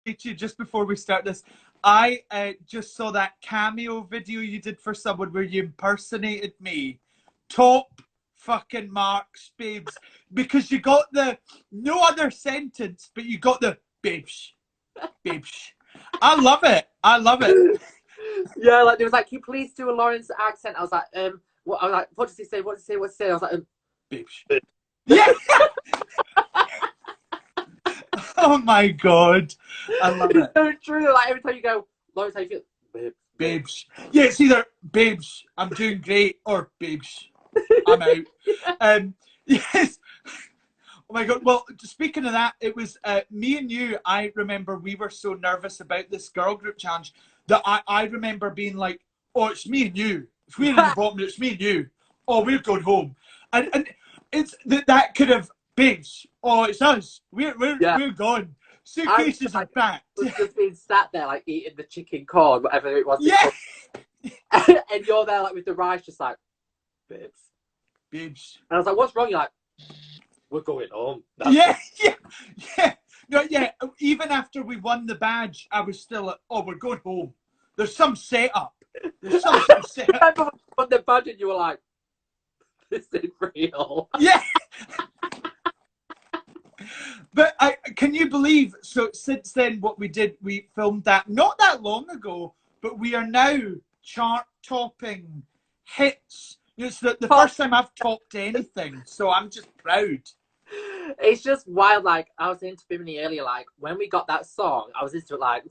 to you just before we start this. I just saw that cameo video you did for someone where you impersonated me. Top fucking marks, babes. Because you got the no other sentence, but you got the babes. Babes. I love it. I love it. Yeah, like there was like, can you please do a Lawrence accent? I was like, what? I was like, what does he say? What does he say? What's he say? I was like, Babes. Yeah. Oh my god. I love it. It's so true. Like every time you go, Lawrence, how you feel? Babes. Babes. Yeah, it's either babes, I'm doing great, or babes, I'm out. Yes. Oh my god. Well, speaking of that, it was me and you. I remember we were so nervous about this girl group challenge that I remember being like, oh, it's me and you. If we're in the bottom, it's me and you. Oh, we're going home. And it's that could have babes. Oh, it's us. We're gone. Suitcases are packed. Just being sat there like eating the chicken corn, whatever it was. Yeah. And you're there like with the rice, just like, babes. Babes. And I was like, what's wrong? You're like, we're going home. Yeah. No, yeah. Even after we won the badge, I was still like, oh, we're going home. There's some setup. There's some setup. I remember when we won the badge and you were like, this is real. Yeah. But can you believe, so since then what we did, we filmed that not that long ago, but we are now chart-topping hits. It's the first time I've topped anything, so I'm just proud. It's just wild. Like, I was into Bimini earlier, like, when we got that song, I was into it like,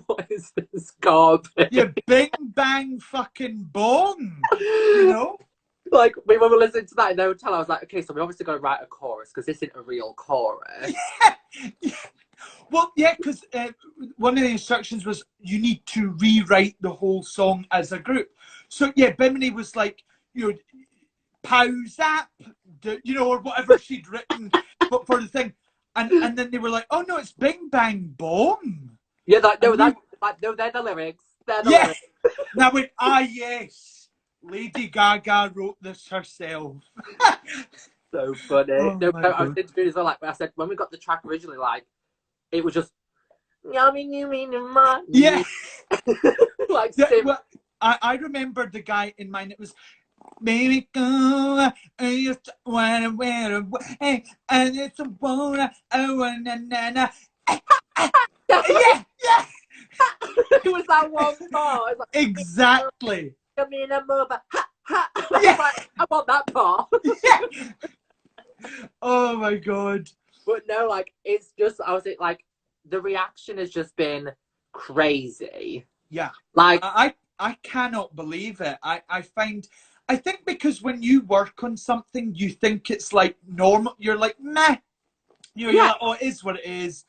what is this garbage? Yeah, bing, bang, fucking bong, you know? Like, when we were listening to that in the hotel, I was like, okay, so we're obviously going to write a chorus, because this isn't a real chorus. Yeah. Well, yeah, because one of the instructions was you need to rewrite the whole song as a group. So, yeah, Bimini was like, you know, pause that, you know, or whatever she'd written for the thing. And then they were like, oh, no, it's bing, bang, bong. Yeah, no, they're the lyrics. They're the lyrics. And I went, yes. Lady Gaga wrote this herself. So funny. Oh, no, I was interviewed as well. Like I said, when we got the track originally, like it was just yummy, yeah. Like well, I remember the guy in mine. It was baby go, I just wanna wear away, and it's a wanna, na. Yeah. It was that one part. Like, exactly. Come in and move. Yeah. Like, I want that part. Yeah. Oh my god. But no, like it's just like the reaction has just been crazy. Yeah. Like I cannot believe it. I think because when you work on something, you think it's like normal. You're like, meh. You're like, oh, it is what it is.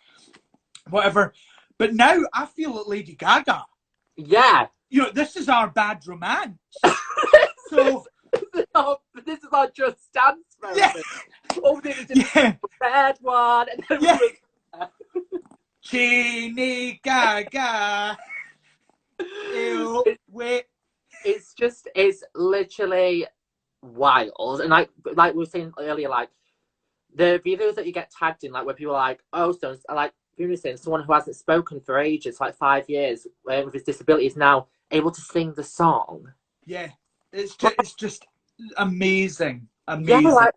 Whatever. But now I feel like Lady Gaga. Yeah. You know, this is our bad romance. So this is our Just Dance moment. Yeah. All we did is just bad one, and then Chini Gaga. Ew, wait. It's literally wild, and like we were saying earlier, like the videos that you get tagged in, like where people are like, oh, so like people are saying someone who hasn't spoken for ages, like 5 years, with his disability, is now able to sing the song. Yeah, it's just amazing. Yeah, like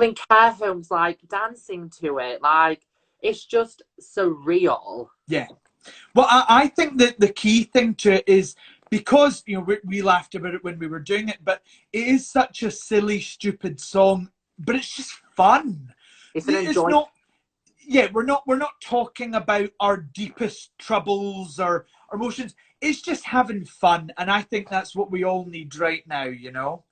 in care homes, like dancing to it, like it's just surreal. Yeah. Well, I think that the key thing to it is because, you know, we laughed about it when we were doing it, but it is such a silly, stupid song, but it's just fun. It's not. Yeah, we're not talking about our deepest troubles or emotions. It's just having fun, and I think that's what we all need right now, you know.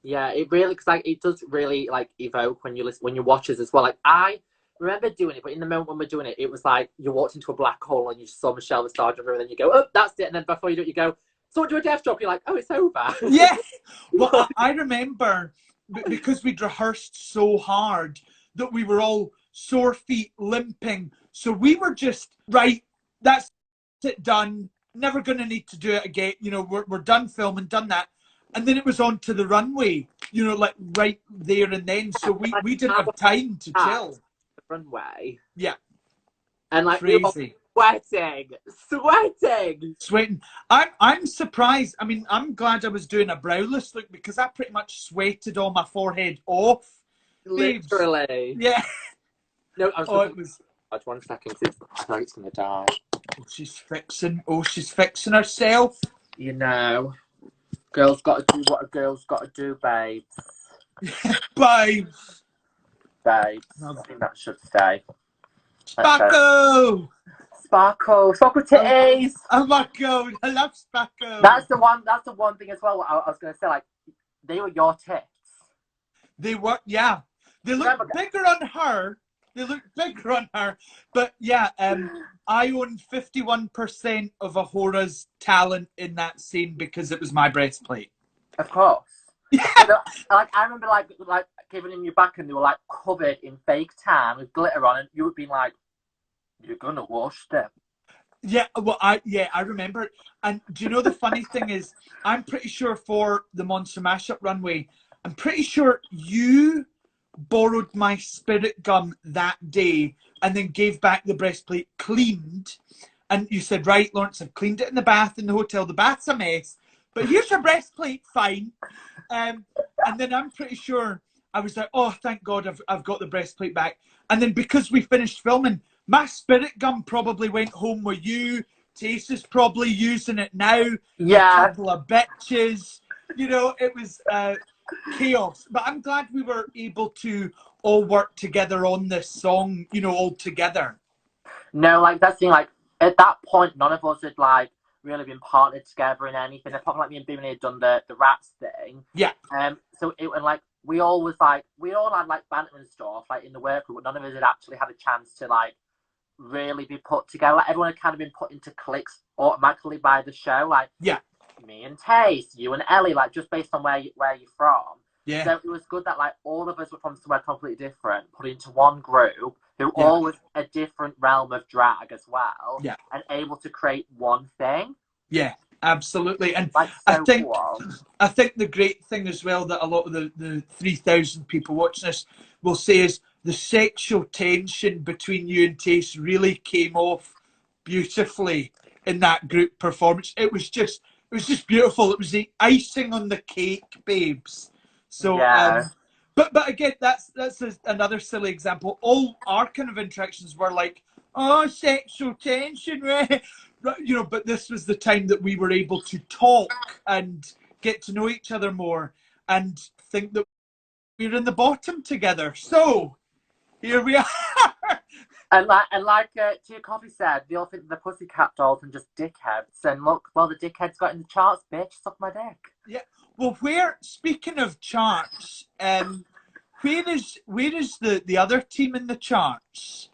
Yeah, it really, because like it does really like evoke when you listen, when you watch us as well. Like I remember doing it, but in the moment when we're doing it, it was like you walked into a black hole and you saw Michelle the Sergeant River, and then you go, oh, that's it, and then before you do it, you go, so do a death drop. You're like, oh, it's over. Yeah. Well, I remember because we'd rehearsed so hard that we were all sore feet, limping. So we were just right. That's it, done. Never going to need to do it again. You know, we're done filming, done that. And then it was on to the runway, you know, like right there and then. So we didn't have time to chill. The runway. Yeah. And like crazy. Sweating. I'm surprised. I mean, I'm glad I was doing a browless look because I pretty much sweated all my forehead off. Babes. Literally. Yeah. No, I was Oh, it was. 1 second, because I feel like it's going to die. Oh, she's fixing. Oh, she's fixing herself. You know, girls got to do what a girl's got to do, babes. Babes. Babes. I think that should stay. Spaco. Sparkle titties. Oh my god, I love Spaco. That's the one thing as well. I was going to say, like, they were your tits. They were, yeah. They look bigger on her. But yeah, I own 51% of Awhora's talent in that scene because it was my breastplate. Of course. Yeah. Like, I remember like giving him your back and they were like covered in fake tan with glitter on, and you would be like, "You're gonna wash them." Yeah, well, I remember it. And do you know the funny thing is, I'm pretty sure for the Monster Mashup runway, I'm pretty sure you borrowed my spirit gum that day and then gave back the breastplate cleaned. And you said, right, Lawrence, I've cleaned it in the bath in the hotel. The bath's a mess, but here's your breastplate, fine. And then I'm pretty sure I was like, oh, thank God I've got the breastplate back. And then because we finished filming, my spirit gum probably went home with you. Tace is probably using it now. Yeah. A couple of bitches. You know, it was chaos. But I'm glad we were able to all work together on this song, you know, all together. No, like, that's the thing, like, at that point, none of us had, like, really been partnered together in anything. Apart from, like, me and Bimini had done the rats thing. Yeah. So it and like we all had like banter and stuff like in the work group, but none of us had actually had a chance to like really be put together. Like, everyone had kind of been put into cliques automatically by the show. Like, yeah, me and Tace, you and Ellie, like, just based on where you're from. Yeah. So it was good that like all of us were from somewhere completely different, put into one group who all was a different realm of drag as well. Yeah. And able to create one thing. Yeah, absolutely. And like, so cool. I think the great thing as well that a lot of the 3,000 people watching this will say is the sexual tension between you and Tace really came off beautifully in that group performance. It was just beautiful. It was the icing on the cake, babes. So, yeah. but again, that's another silly example. All our kind of interactions were like, oh, sexual tension, you know. But this was the time that we were able to talk and get to know each other more and think that we were in the bottom together. So here we are. And like Tia Coffee said, they all think the Pussycat Dolls and just dickheads. And look, well, the dickheads got in the charts, bitch. Suck my dick. Yeah. Well, speaking of charts, where is the other team in the charts?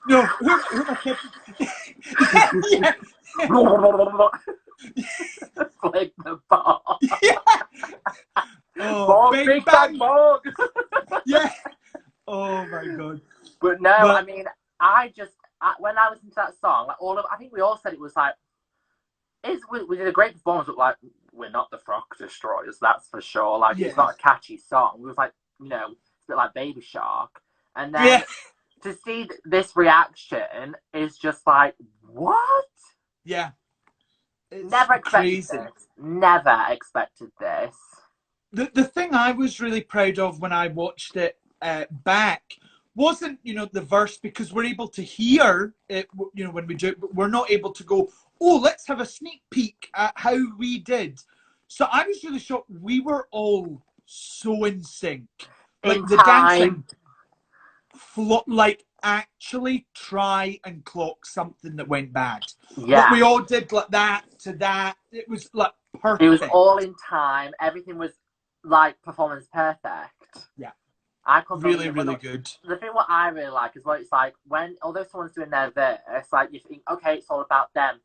No, who am I kidding? Yeah. Flick the ball. Yeah. Oh, Bog, big bang bog. Yeah. Oh my god. But no, I mean, when I listened to that song, like I think we all said it was like, we did a great performance, but like, we're not the Frog Destroyers, that's for sure. Like, It's not a catchy song. We was like, you know, it's a bit like Baby Shark. And then to see this reaction is just like, what? Yeah. It's Never expected crazy. this. Never expected this. The thing I was really proud of when I watched it back wasn't, you know, the verse, because we're able to hear it, you know, when we do it, but we're not able to go, oh, let's have a sneak peek at how we did. So I was really shocked. We were all so in sync. Like the dancing, like actually try and clock something that went bad. Yeah. But we all did like that to that. It was like perfect. It was all in time. Everything was like performance perfect. Yeah. Really good. The thing what I really like is what it's like when, although someone's doing their verse, like you think, okay, it's all about them.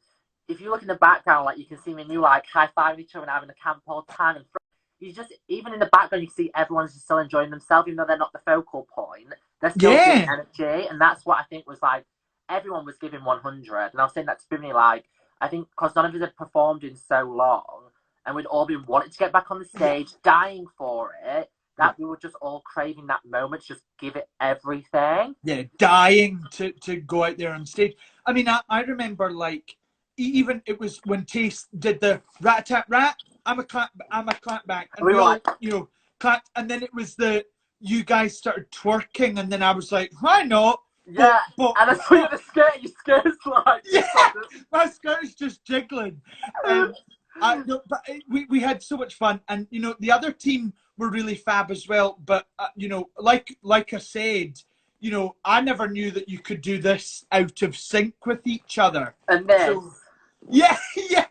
If you look in the background, like you can see me and you like high-fiving each other and having a camp all the time. And you just, even in the background, you can see everyone's just still enjoying themselves, even though they're not the focal point. They're still giving energy, and that's what I think was like, everyone was giving 100. And I was saying that to Bimini, like, I think because none of us had performed in so long, and we'd all been wanting to get back on the stage, dying for it, that we were just all craving that moment to just give it everything. Yeah, dying to go out there on stage. I mean, I remember, like, even it was when Taste did the rat-a-tat-rat, I'm a clap back, and We we were all, like, you know, clapped, and then it was you guys started twerking, and then I was like, why not? yeah, But and then we had a skirt, your skirt's like, yeah, my skirt is just jiggling. No, but we had so much fun, and you know the other team were really fab as well. But you know, like I said, you know, I never knew that you could do this out of sync with each other. and this. So, yeah, yeah.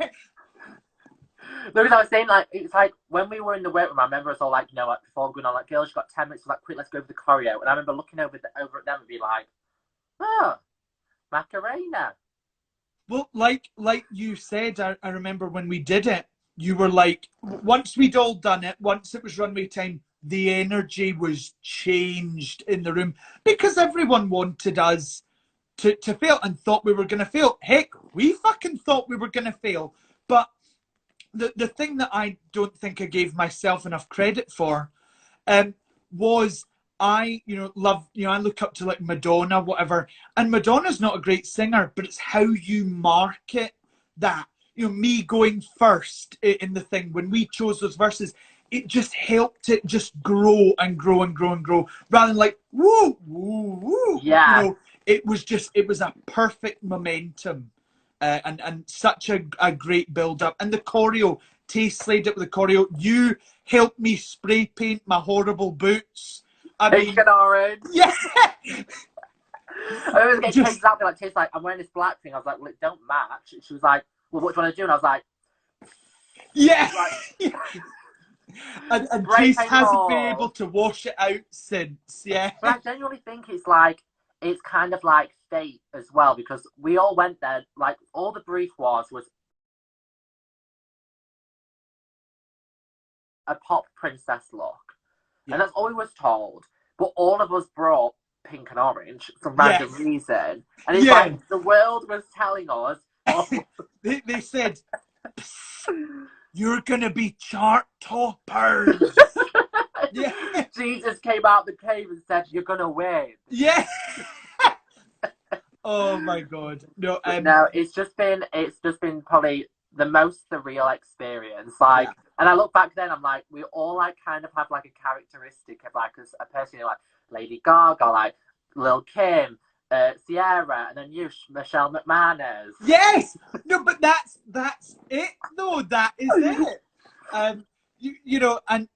No, because I was saying, like, it's like when we were in the weight room, I remember us all like, you know, like before going on, like, girls, you got 10 minutes, like, quick, let's go over the choreo. And I remember looking over at them and be like, oh, Macarena. Well, like you said, I remember when we did it, you were like, once we'd all done it, once it was runway time, the energy was changed in the room because everyone wanted us to fail and thought we were going to fail. Heck, we fucking thought we were going to fail. But the thing that I don't think I gave myself enough credit for was I, you know, love, you know, I look up to like Madonna, whatever, and Madonna's not a great singer, but it's how you market that. You know, me going first in the thing when we chose those verses, it just helped it just grow and grow and grow and grow, rather than like woo woo woo. Yeah. You know, it was a perfect momentum, and such a great build up, and the choreo. Taste slayed it with the choreo. You helped me spray paint my horrible boots. I mean, Pink and orange. yeah. I was getting changed out there, like, Taste, like, I'm wearing this black thing. I was like, well, it don't match. And she was like, well, what do you want to do? And I was like, Yeah. like, and Taste hasn't been able to wash it out since, yeah. But I genuinely think it's like, it's kind of like fate as well, because we all went there, like, all the brief was a pop princess look. Yeah. And that's all we was told. But all of us brought pink and orange for random reason. And it's like the world was telling us. Oh. they said, you're going to be chart toppers. Yeah. Jesus came out the cave and said, you're going to win. Yeah. Oh my God. No, no, it's just been probably the most surreal experience. Like, and I look back then, I'm like, we all like kind of have like a characteristic of like a person, like Lady Gaga, like Lil Kim, Sierra, and then you, Michelle McManus. Yes. No, but that's it. No, that is it. You know, and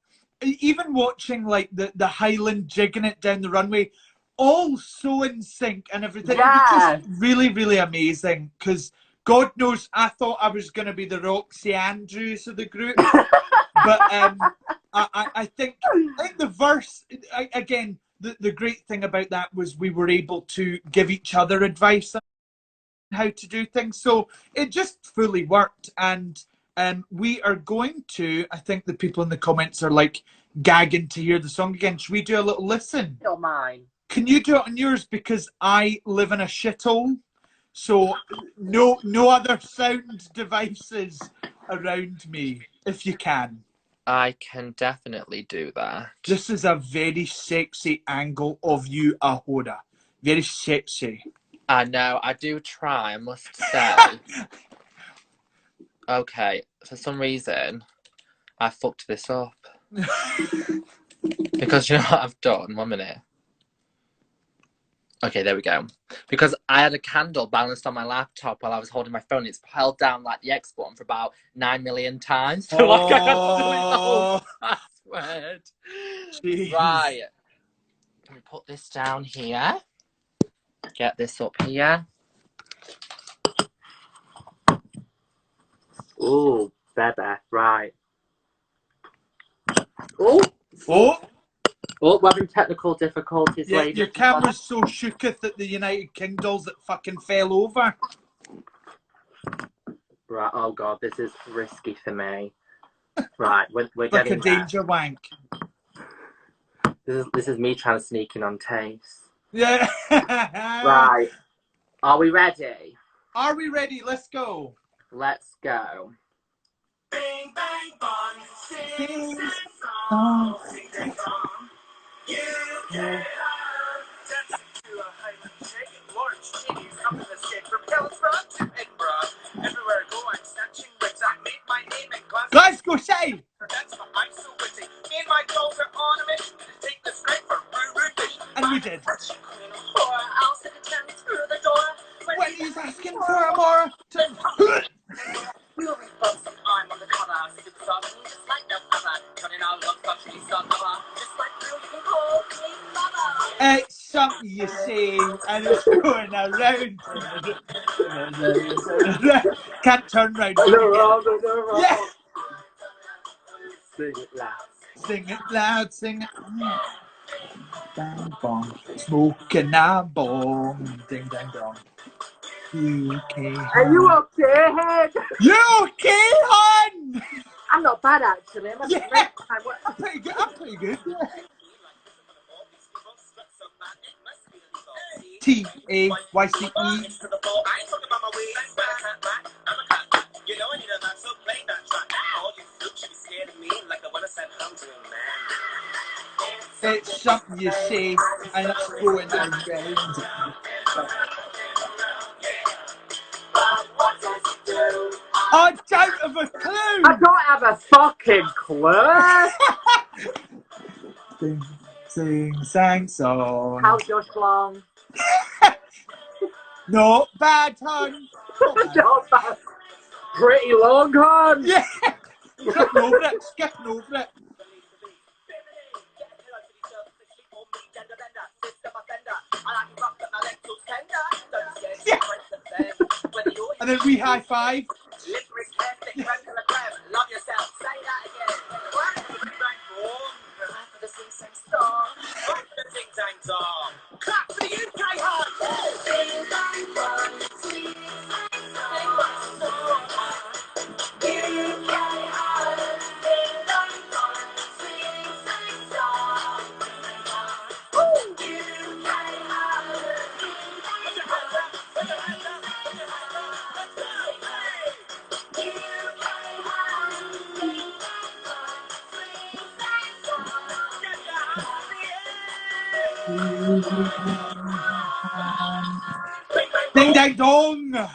even watching like the Highland jigging it down the runway, all so in sync and everything. It was just really, really amazing because God knows I thought I was going to be the Roxy Andrews of the group. But I think the verse, again, the great thing about that was we were able to give each other advice on how to do things. So it just fully worked. And we are going to, I think the people in the comments are like gagging to hear the song again. Should we do a little listen? Don't mind. Can you do it on yours? Because I live in a shithole. So no other sound devices around me, if you can. I can definitely do that. This is a very sexy angle of you, Awhora. Very sexy. I know, I do try, I must say. Okay, for some reason, I fucked this up. Because you know what I've done? 1 minute. Okay, there we go. Because I had a candle balanced on my laptop while I was holding my phone. It's held down like the X button for about 9 million times. So like I had to delete the whole password. Jeez. Right. Let me put this down here. Get this up here. Ooh, baby. Right. Oh. Oh. Oh, we're having technical difficulties, yeah, ladies. Your camera's so shooketh at the United Kingdoms that fucking fell over. Right, oh God, this is risky for me. Right, we're like getting a danger wank. This is me trying to sneak in on Taste. Yeah. Right. Are we ready? Are we ready? Let's go. Let's go. Bing, bang, bong, sing, Oh. Glasgow City! And we did. When he's asking for a more... It's something you say, and it's going around. Can't turn round. Yeah. Sing it loud. Sing it loud, sing it loud. Bang bong, smoking a bong, ding dang dong. You okay? Are you okay, Head? You okay, hon? I'm not bad actually. Yeah. I'm pretty good. Yeah. T-A-Y-C-E. It's something you say, and it's going around. I don't have a clue. I don't have a fucking clue. Sing, sing, sang song. How's your schlong? Not bad, hon. Not bad. Pretty long, hon. Yeah. Skipping over it. Yeah. And then we high five. Ding dang dong.